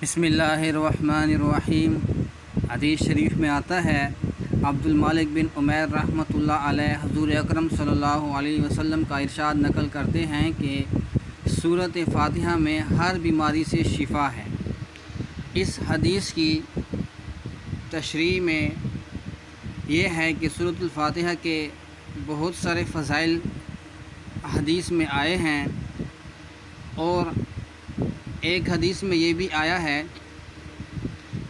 بسم اللہ الرحمن الرحیم۔ حدیث شریف میں آتا ہے، عبد المالک بن عمیر رحمۃ اللہ علیہ حضور اکرم صلی اللہ علیہ وسلم کا ارشاد نقل کرتے ہیں کہ سورۃ فاتحہ میں ہر بیماری سے شفا ہے۔ اس حدیث کی تشریح میں یہ ہے کہ سورۃ الفاتحہ کے بہت سارے فضائل حدیث میں آئے ہیں، اور ایک حدیث میں یہ بھی آیا ہے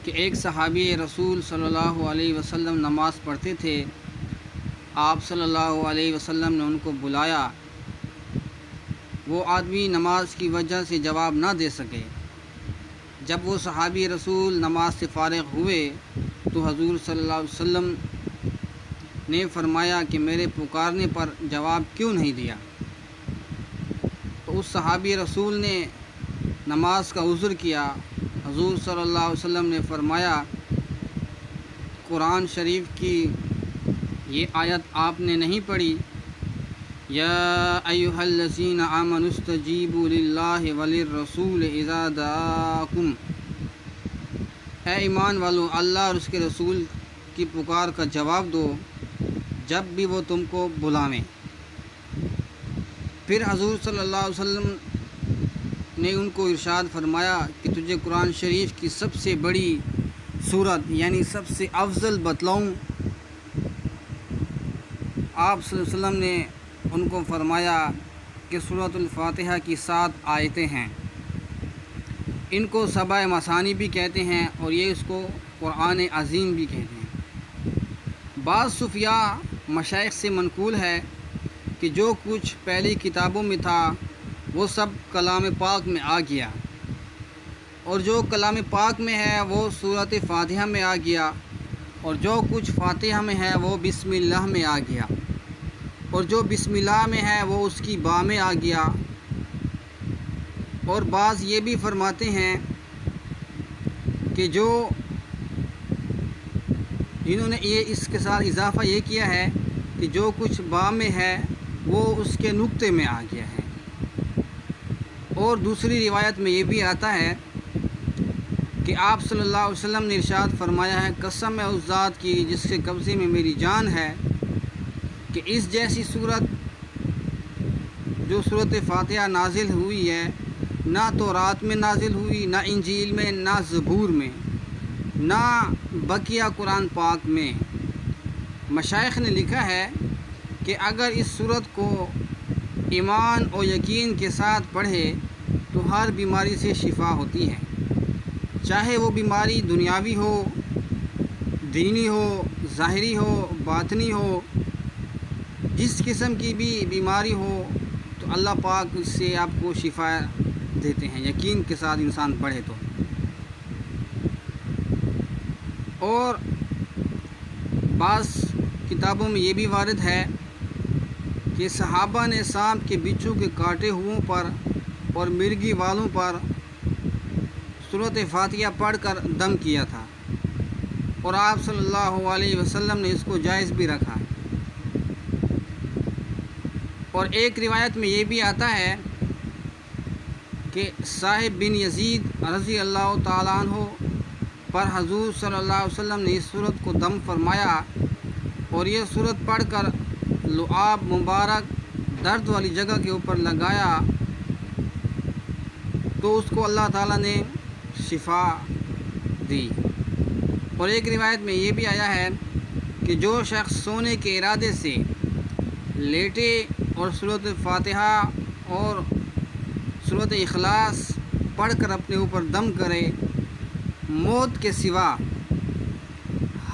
کہ ایک صحابی رسول صلی اللہ علیہ وسلم نماز پڑھتے تھے۔ آپ صلی اللہ علیہ وسلم نے ان کو بلایا۔ وہ آدمی نماز کی وجہ سے جواب نہ دے سکے۔ جب وہ صحابی رسول نماز سے فارغ ہوئے تو حضور صلی اللہ علیہ وسلم نے فرمایا کہ میرے پکارنے پر جواب کیوں نہیں دیا؟ تو اس صحابی رسول نے نماز کا عذر کیا۔ حضور صلی اللہ علیہ وسلم نے فرمایا، قرآن شریف کی یہ آیت آپ نے نہیں پڑھی؟ یا ایھا الذین آمنوا استجیبوا للہ وللرسول اذا دعاکم۔ اے ایمان والو، اللہ اور اس کے رسول کی پکار کا جواب دو جب بھی وہ تم کو بلاویں۔ پھر حضور صلی اللہ علیہ وسلم نے ان کو ارشاد فرمایا کہ تجھے قرآن شریف کی سب سے بڑی سورت یعنی سب سے افضل بتلاؤں؟ آپ صلی اللہ علیہ وسلم نے ان کو فرمایا کہ سورۃ الفاتحہ کی 7 آیتیں ہیں۔ ان کو سبع مثانی بھی کہتے ہیں، اور یہ اس کو قرآن عظیم بھی کہتے ہیں۔ بعض صوفیاء مشائخ سے منقول ہے کہ جو کچھ پہلی کتابوں میں تھا وہ سب کلام پاک میں آ گیا، اور جو کلام پاک میں ہے وہ سورۃ فاتحہ میں آ گیا، اور جو کچھ فاتحہ میں ہے وہ بسم اللہ میں آ گیا، اور جو بسم اللہ میں ہے وہ اس کی با میں آ گیا۔ اور بعض یہ بھی فرماتے ہیں کہ جنہوں نے یہ اس کے ساتھ اضافہ یہ کیا ہے کہ جو کچھ با میں ہے وہ اس کے نقطے میں آ گیا ہے۔ اور دوسری روایت میں یہ بھی آتا ہے کہ آپ صلی اللہ علیہ وسلم نے ارشاد فرمایا ہے، قسم ہے اس ذات کی جس کے قبضے میں میری جان ہے، کہ اس جیسی صورت جو سورۃ فاتحہ نازل ہوئی ہے، نہ تورات میں نازل ہوئی، نہ انجیل میں، نہ زبور میں، نہ بقیہ قرآن پاک میں۔ مشائخ نے لکھا ہے کہ اگر اس صورت کو ایمان اور یقین کے ساتھ پڑھے تو ہر بیماری سے شفا ہوتی ہے، چاہے وہ بیماری دنیاوی ہو، دینی ہو، ظاہری ہو، باطنی ہو۔ جس قسم کی بھی بیماری ہو تو اللہ پاک اس سے آپ کو شفا دیتے ہیں، یقین کے ساتھ انسان پڑھے تو۔ اور بعض کتابوں میں یہ بھی وارد ہے کہ صحابہ نے سانپ کے بچھو کے کاٹے ہوئوں پر اور مرغی والوں پر سورۃ فاتحہ پڑھ کر دم کیا تھا، اور آپ صلی اللہ علیہ وسلم نے اس کو جائز بھی رکھا۔ اور ایک روایت میں یہ بھی آتا ہے کہ صاحب بن یزید رضی اللہ تعالیٰ عنہ پر حضور صلی اللہ علیہ وسلم نے اس سورت کو دم فرمایا، اور یہ سورت پڑھ کر لعاب مبارک درد والی جگہ کے اوپر لگایا تو اس کو اللہ تعالیٰ نے شفا دی۔ اور ایک روایت میں یہ بھی آیا ہے کہ جو شخص سونے کے ارادے سے لیٹے اور سورۃ فاتحہ اور سورۃ اخلاص پڑھ کر اپنے اوپر دم کرے، موت کے سوا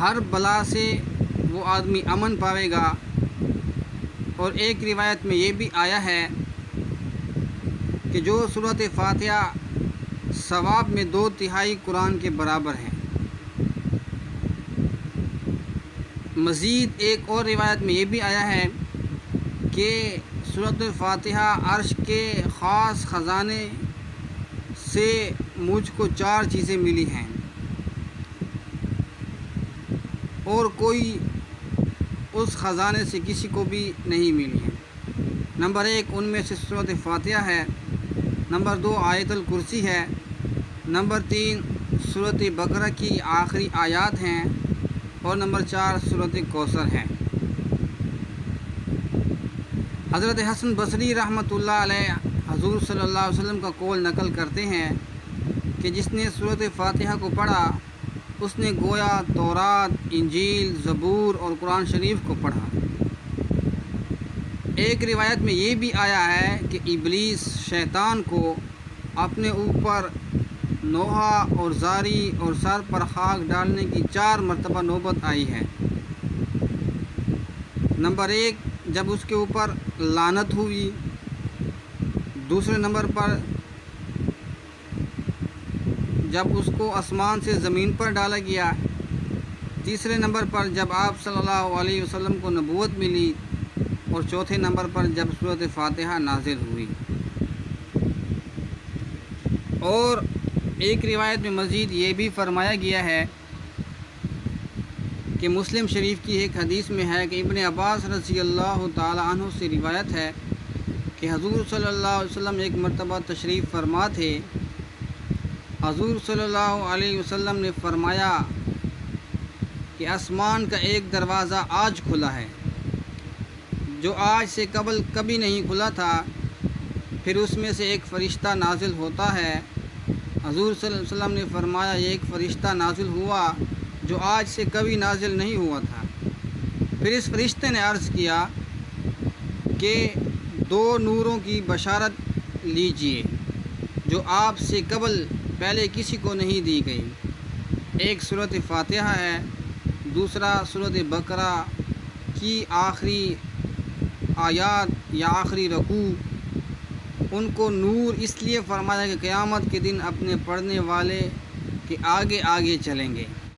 ہر بلا سے وہ آدمی امن پاوے گا۔ اور ایک روایت میں یہ بھی آیا ہے کہ جو سورۃ فاتحہ ثواب میں 2/3 قرآن کے برابر ہے۔ مزید ایک اور روایت میں یہ بھی آیا ہے کہ سورۃ الفاتحہ عرش کے خاص خزانے سے مجھ کو 4 چیزیں ملی ہیں، اور کوئی اس خزانے سے کسی کو بھی نہیں ملی ہے۔ نمبر 1 ان میں سے سورۃ فاتحہ ہے، نمبر 2 آیت الکرسی ہے، نمبر 3 سورۃ بقرہ کی آخری آیات ہیں، اور نمبر 4 سورۃ کوثر ہے۔ حضرت حسن بصری رحمۃ اللہ علیہ حضور صلی اللہ علیہ وسلم کا قول نقل کرتے ہیں کہ جس نے سورۃ فاتحہ کو پڑھا اس نے گویا تورات، انجیل، زبور اور قرآن شریف کو پڑھا۔ ایک روایت میں یہ بھی آیا ہے کہ ابلیس شیطان کو اپنے اوپر نوحہ اور زاری اور سر پر خاک ڈالنے کی 4 مرتبہ نوبت آئی ہے۔ نمبر 1 جب اس کے اوپر لعنت ہوئی، دوسرے نمبر پر جب اس کو آسمان سے زمین پر ڈالا گیا، تیسرے نمبر پر جب آپ صلی اللہ علیہ وسلم کو نبوت ملی، اور چوتھے نمبر پر جب سورۃ فاتحہ نازل ہوئی۔ اور ایک روایت میں مزید یہ بھی فرمایا گیا ہے کہ مسلم شریف کی ایک حدیث میں ہے کہ ابن عباس رضی اللہ تعالی عنہ سے روایت ہے کہ حضور صلی اللہ علیہ وسلم ایک مرتبہ تشریف فرما تھے۔ حضور صلی اللہ علیہ وسلم نے فرمایا کہ آسمان کا ایک دروازہ آج کھلا ہے جو آج سے قبل کبھی نہیں کھلا تھا، پھر اس میں سے ایک فرشتہ نازل ہوتا ہے۔ حضور صلی اللہ علیہ وسلم نے فرمایا یہ ایک فرشتہ نازل ہوا جو آج سے کبھی نازل نہیں ہوا تھا۔ پھر اس فرشتے نے عرض کیا کہ 2 نوروں کی بشارت لیجئے جو آپ سے قبل پہلے کسی کو نہیں دی گئی، ایک سورۃ فاتحہ ہے، دوسرا سورۃ بقرہ کی آخری آیات یا آخری رکوع۔ ان کو نور اس لیے فرمایا کہ قیامت کے دن اپنے پڑھنے والے کے آگے آگے چلیں گے۔